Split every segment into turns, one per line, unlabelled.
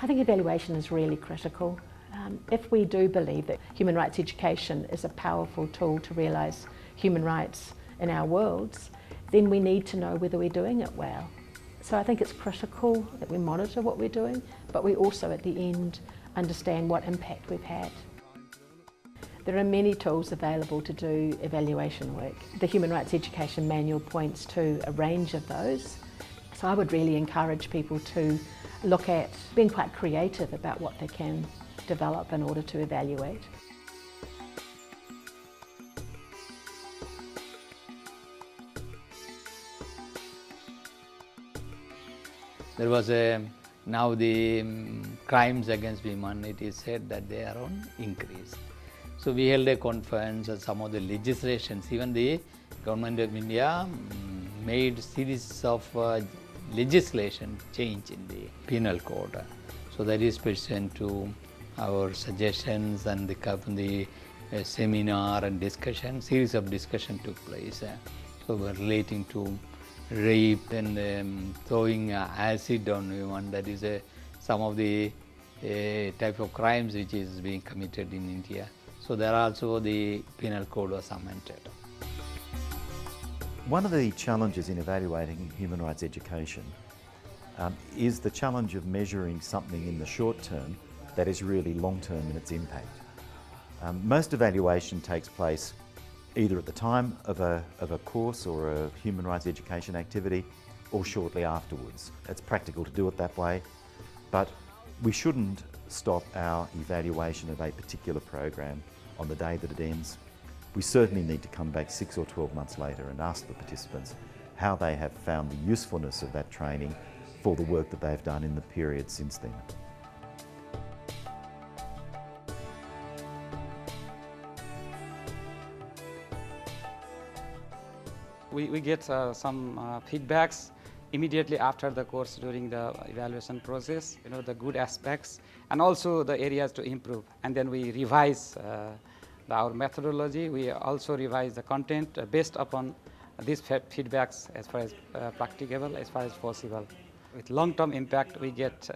I think evaluation is really critical. If we do believe that human rights education is a powerful tool to realise human rights in our worlds, then we need to know whether we're doing it well. So I think it's critical that we monitor what we're doing, but we also at the end understand what impact we've had. There are many tools available to do evaluation work. The Human Rights Education Manual points to a range of those. So I would really encourage people to look at being quite creative about what they can develop in order to evaluate.
There was now the crimes against women, it is said that they are on increase. So we held a conference on some of the legislations. Even the government of India made series of legislation change in the penal code. So that is pursuant to our suggestions, and the seminar and discussion, series of discussion took place. So relating to rape and throwing acid on women, that is some of the type of crimes which is being committed in India. So there also the penal code was amended.
One of the challenges in evaluating human rights education is the challenge of measuring something in the short term that is really long term in its impact. Most evaluation takes place either at the time of a course or a human rights education activity or shortly afterwards. It's practical to do it that way, but we shouldn't stop our evaluation of a particular program on the day that it ends. We certainly need to come back 6 or 12 months later and ask the participants how they have found the usefulness of that training for the work that they've done in the period since then.
We get some feedbacks immediately after the course during the evaluation process, the good aspects and also the areas to improve. And then we revise our methodology. We also revise the content based upon these feedbacks as far as practicable, as far as possible. With long-term impact, we get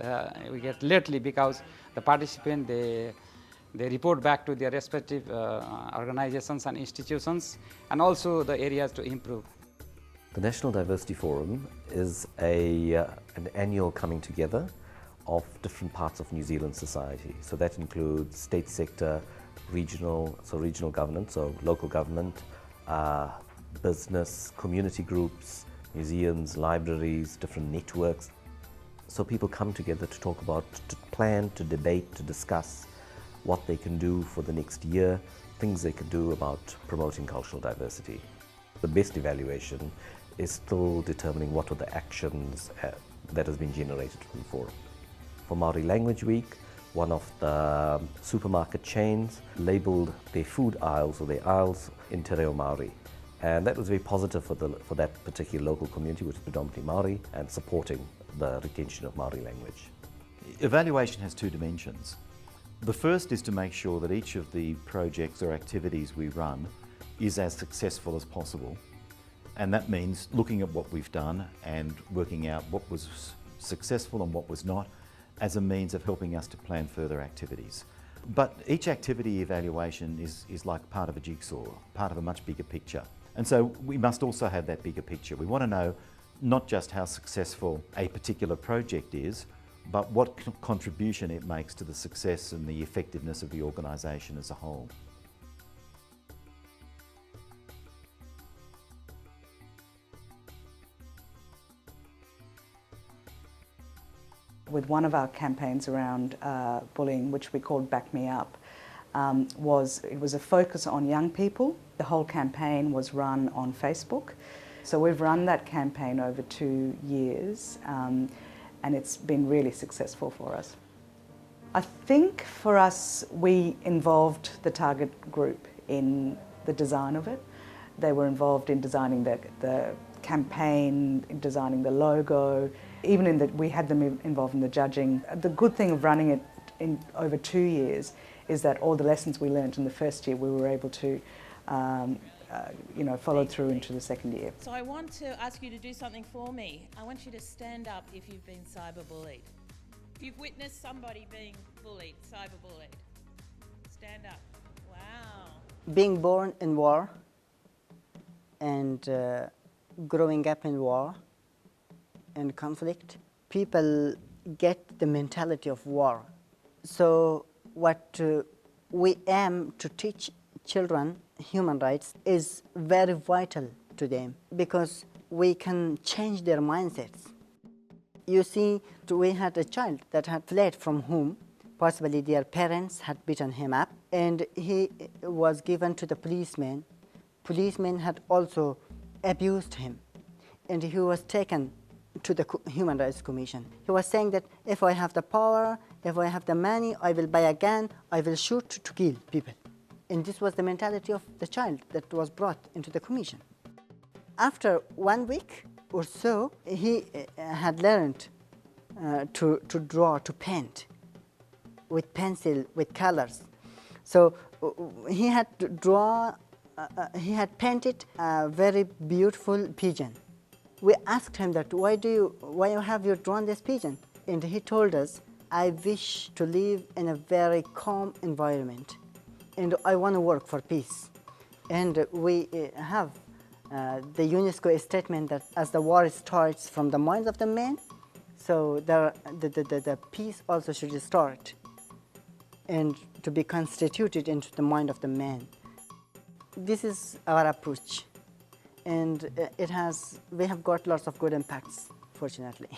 lately because the participant they report back to their respective organizations and institutions, and also the areas to improve.
The National Diversity Forum is an annual coming together of different parts of New Zealand society. So that includes state sector, regional government, so local government, business, community groups, museums, libraries, different networks. So people come together to talk about, to plan, to debate, to discuss what they can do for the next year, things they can do about promoting cultural diversity. The best evaluation is still determining what are the actions that has been generated from the forum. For Māori Language Week, one of the supermarket chains labelled their food aisles or their aisles in Te Reo Māori. And that was very positive for that particular local community, which is predominantly Māori, and supporting the retention of Māori language.
Evaluation has two dimensions. The first is to make sure that each of the projects or activities we run is as successful as possible. And that means looking at what we've done and working out what was successful and what was not as a means of helping us to plan further activities. But each activity evaluation is like part of a jigsaw, part of a much bigger picture. And so we must also have that bigger picture. We want to know not just how successful a particular project is, but what contribution it makes to the success and the effectiveness of the organisation as a whole.
With one of our campaigns around bullying, which we called Back Me Up, it was a focus on young people. The whole campaign was run on Facebook. So we've run that campaign over 2 years, and it's been really successful for us. I think for us, we involved the target group in the design of it. They were involved in designing the campaign, in designing the logo, even we had them involved in the judging. The good thing of running it in over 2 years is that all the lessons we learned in the first year we were able to follow through into the second year.
So I want to ask you to do something for me. I want you to stand up if you've been cyberbullied. you've witnessed somebody being bullied, cyberbullied, stand up. Wow.
Being born in war and growing up in war and conflict, people get the mentality of war. So what we aim to teach children human rights is very vital to them because we can change their mindsets. You see, we had a child that had fled from home. Possibly their parents had beaten him up, and he was given to the policeman. Policeman had also abused him, and he was taken to the Human Rights Commission. He was saying that if I have the power, if I have the money, I will buy a gun, I will shoot to kill people. And this was the mentality of the child that was brought into the commission. After 1 week or so, he had learned to draw, to paint with pencil, with colors. So he had to draw, he had painted a very beautiful pigeon. We asked him that, why have you drawn this pigeon? And he told us, I wish to live in a very calm environment, and I want to work for peace. And we have the UNESCO statement that as the war starts from the minds of the men, so the peace also should start and to be constituted into the mind of the man. This is our approach, and we have got lots of good impacts, fortunately.